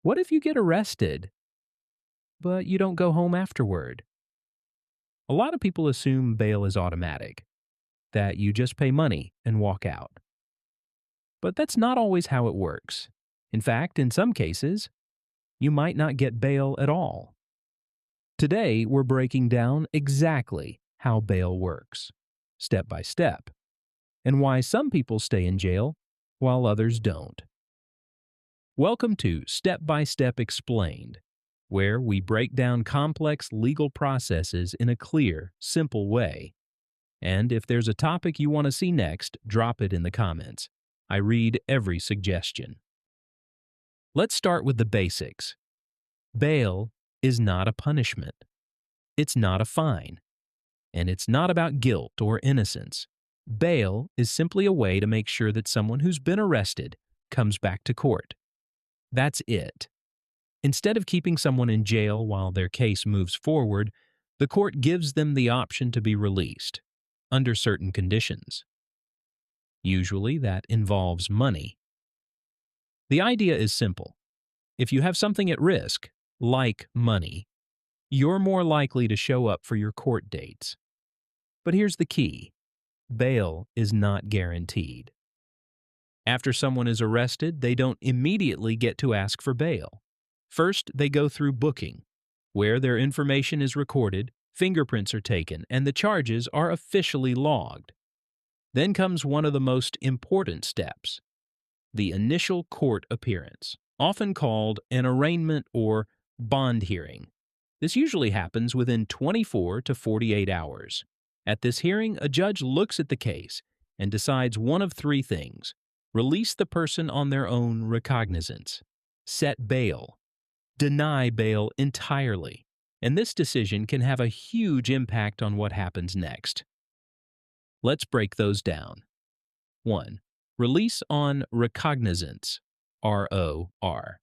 What if you get arrested, but you don't go home afterward? A lot of people assume bail is automatic, that you just pay money and walk out. But that's not always how it works. In fact, in some cases, you might not get bail at all. Today, we're breaking down exactly how bail works, step by step, and why some people stay in jail while others don't. Welcome to Step by Step Explained, where we break down complex legal processes in a clear, simple way. And if there's a topic you want to see next, drop it in the comments. I read every suggestion. Let's start with the basics. Bail is not a punishment. It's not a fine. And it's not about guilt or innocence. Bail is simply a way to make sure that someone who's been arrested comes back to court. That's it. Instead of keeping someone in jail while their case moves forward, the court gives them the option to be released, under certain conditions. Usually that involves money. The idea is simple. If you have something at risk, like money, you're more likely to show up for your court dates. But here's the key. Bail is not guaranteed. After someone is arrested, they don't immediately get to ask for bail. First, they go through booking, where their information is recorded, fingerprints are taken, and the charges are officially logged. Then comes one of the most important steps, the initial court appearance, often called an arraignment or bond hearing. This usually happens within 24 to 48 hours. At this hearing, a judge looks at the case and decides one of three things: release the person on their own recognizance, set bail, deny bail entirely, and this decision can have a huge impact on what happens next. Let's break those down. 1. Release on recognizance, ROR.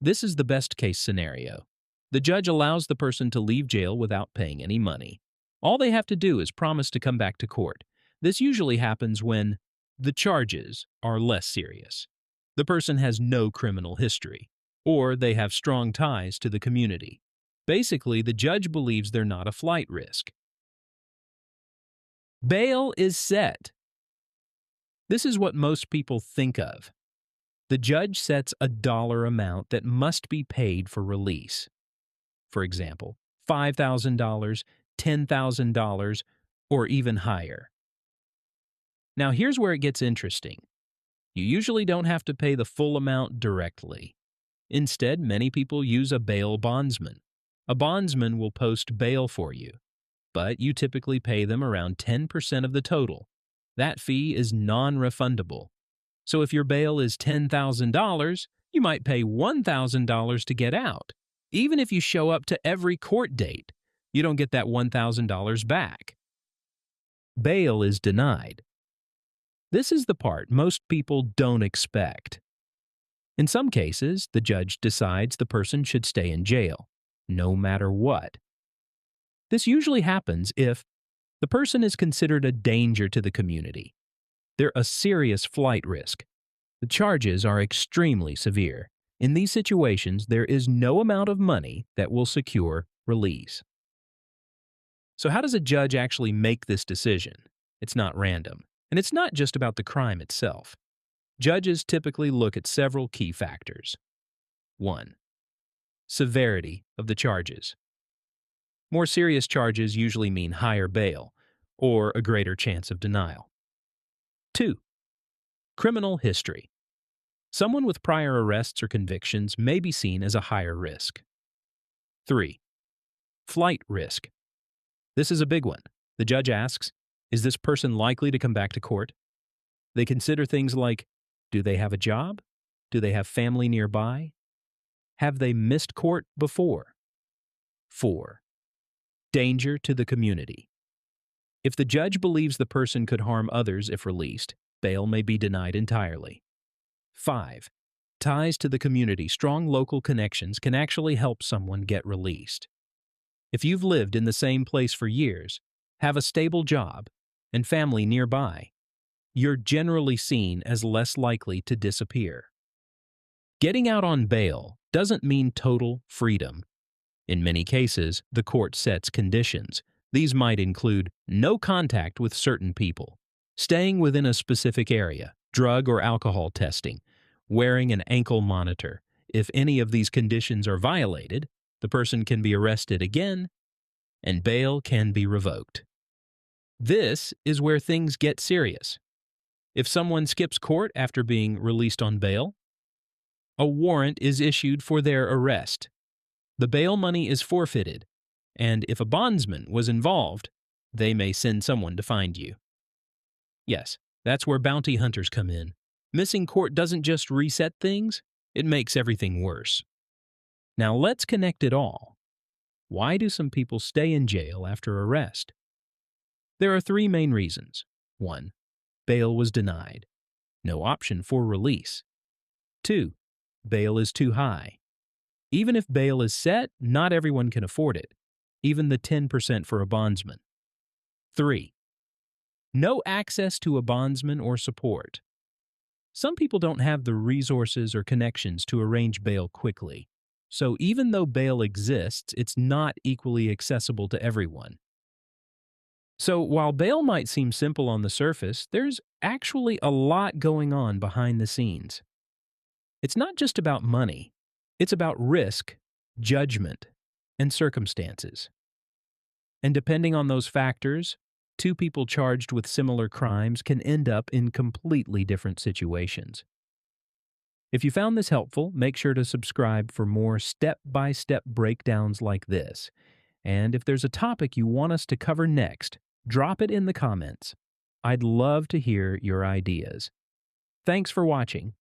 This is the best case scenario. The judge allows the person to leave jail without paying any money. All they have to do is promise to come back to court. This usually happens when the charges are less serious. The person has no criminal history, or they have strong ties to the community. Basically, the judge believes they're not a flight risk. Bail is set. This is what most people think of. The judge sets a dollar amount that must be paid for release. For example, $5,000, $10,000, or even higher. Now here's where it gets interesting. You usually don't have to pay the full amount directly. Instead, many people use a bail bondsman. A bondsman will post bail for you, but you typically pay them around 10% of the total. That fee is non-refundable. So if your bail is $10,000, you might pay $1,000 to get out. Even if you show up to every court date, you don't get that $1,000 back. Bail is denied. This is the part most people don't expect. In some cases, the judge decides the person should stay in jail, no matter what. This usually happens if the person is considered a danger to the community. They're a serious flight risk. The charges are extremely severe. In these situations, there is no amount of money that will secure release. So how does a judge actually make this decision? It's not random, and it's not just about the crime itself. Judges typically look at several key factors. 1. Severity of the charges. More serious charges usually mean higher bail or a greater chance of denial. 2. Criminal history. Someone with prior arrests or convictions may be seen as a higher risk. 3. Flight risk. This is a big one. The judge asks, is this person likely to come back to court? They consider things like, do they have a job? Do they have family nearby? Have they missed court before? 4. Danger to the community. If the judge believes the person could harm others if released, bail may be denied entirely. 5. Ties to the community. Strong local connections can actually help someone get released. If you've lived in the same place for years, have a stable job, and family nearby, you're generally seen as less likely to disappear. Getting out on bail doesn't mean total freedom. In many cases, the court sets conditions. These might include no contact with certain people, staying within a specific area, drug or alcohol testing, wearing an ankle monitor. If any of these conditions are violated, the person can be arrested again and bail can be revoked. This is where things get serious. If someone skips court after being released on bail, a warrant is issued for their arrest. The bail money is forfeited, and if a bondsman was involved, they may send someone to find you. Yes, that's where bounty hunters come in. Missing court doesn't just reset things, it makes everything worse. Now let's connect it all. Why do some people stay in jail after arrest? There are three main reasons. 1. Bail was denied. No option for release. 2. Bail is too high. Even if bail is set, not everyone can afford it, even the 10% for a bondsman. 3. No access to a bondsman or support. Some people don't have the resources or connections to arrange bail quickly, so even though bail exists, it's not equally accessible to everyone. So while bail might seem simple on the surface, there's actually a lot going on behind the scenes. It's not just about money. It's about risk, judgment, and circumstances. And depending on those factors, two people charged with similar crimes can end up in completely different situations. If you found this helpful, make sure to subscribe for more step-by-step breakdowns like this. And if there's a topic you want us to cover next, drop it in the comments. I'd love to hear your ideas. Thanks for watching.